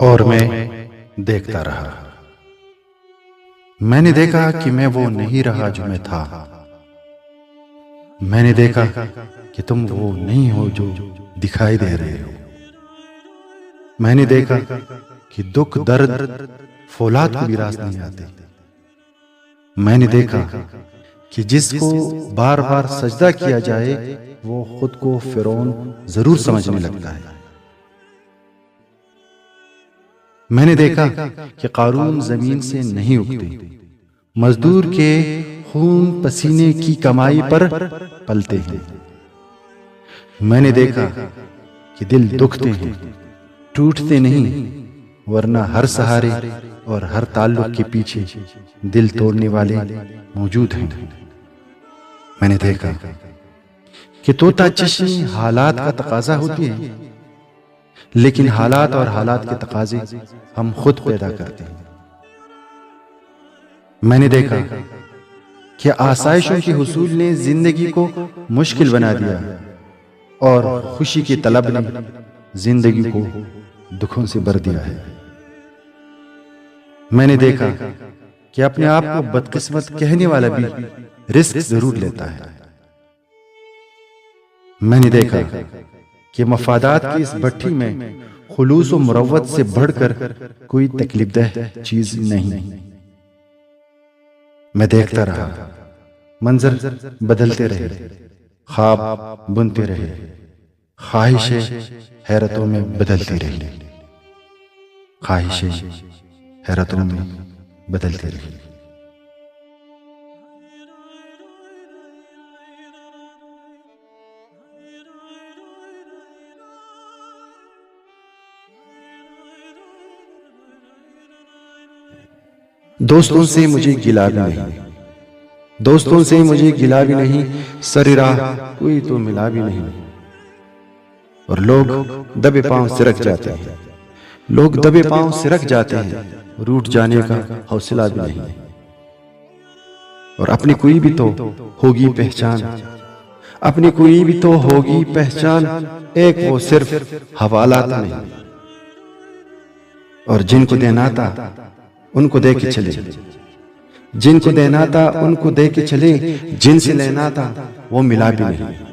اور میں دیکھتا رہا۔ میں نے دیکھا کہ میں وہ نہیں رہا جو میں تھا۔ میں نے دیکھا کہ تم وہ نہیں ہو جو دکھائی دے رہے ہو۔ میں نے دیکھا کہ دکھ درد فولاد کو بھی راس نہیں آتے۔ میں نے دیکھا کہ جس کو بار بار سجدہ کیا جائے وہ خود کو فرعون ضرور سمجھنے لگتا ہے۔ میں نے دیکھا کہ قارون زمین سے نہیں اگتے، مزدور کے خون پسینے کی کمائی پر پلتے ہیں۔ میں نے دیکھا کہ دل دکھتے ہیں، ٹوٹتے نہیں، ورنہ ہر سہارے اور ہر تعلق کے پیچھے دل توڑنے والے موجود ہیں۔ میں نے دیکھا کہ طوطا چشمی حالات کا تقاضا ہوتی ہے، لیکن حالات اور حالات کے تقاضے ہم خود پیدا کرتے ہیں۔ میں نے دیکھا کہ آسائشوں کے حصول نے زندگی کو مشکل بنا دیا اور خوشی کی طلب نے زندگی کو دکھوں سے بھر دیا ہے۔ میں نے دیکھا کہ اپنے آپ کو بدقسمت کہنے والا بھی رزق ضرور لیتا ہے۔ میں نے دیکھا کہ مفادات کی اس بھٹی میں خلوص و مروت سے بڑھ کر کوئی تکلیف دہ چیز نہیں۔ میں دیکھتا رہا، منظر بدلتے رہے، خواب بنتے رہے، خواہشیں حیرتوں میں بدلتی رہی، خواہشیں حیرتوں میں بدلتی رہی۔ دوستوں سے مجھے گلا بھی نہیں، دوستوں سے مجھے گلا بھی نہیں، سر راہ کوئی تو ملا بھی نہیں، اور لوگ دبے پاؤں سرک جاتے ہیں، لوگ دبے پاؤں سرک جاتے ہیں، روٹ جانے کا حوصلہ بھی نہیں، اور اپنی کوئی بھی تو ہوگی پہچان، اپنی کوئی بھی تو ہوگی پہچان، ایک وہ صرف حوالات نہیں، اور جن کو دینا تھا ان کو دے کے چلے، جن کو دینا تھا ان کو دے کے چلے، جن سے لینا تھا وہ ملا بھی نہیں،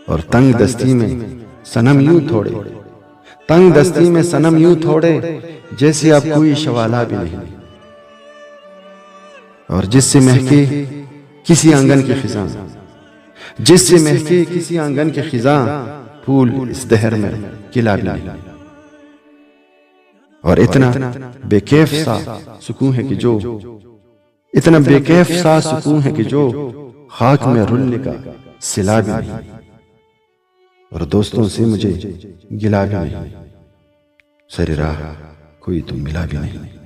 اور تنگ دستی میں صنم یوں تھوڑے، تنگ دستی میں صنم یوں تھوڑے جیسے اب کوئی شوالا بھی نہیں، اور جس سے مہکے کسی آنگن کی خزاں، جس سے مہکے کسی آنگن کی خزاں، پھول اس دہر میں کھلا بھی نہیں، اور اتنا بے کیف سا سکون ہے کہ جو، اتنا بے کیف سا سکون ہے کہ جو خاک میں رلنے کا صلہ بھی نہیں، اور دوستوں سے مجھے گلا بھی نہیں، سر راہ کوئی تو ملا بھی نہیں۔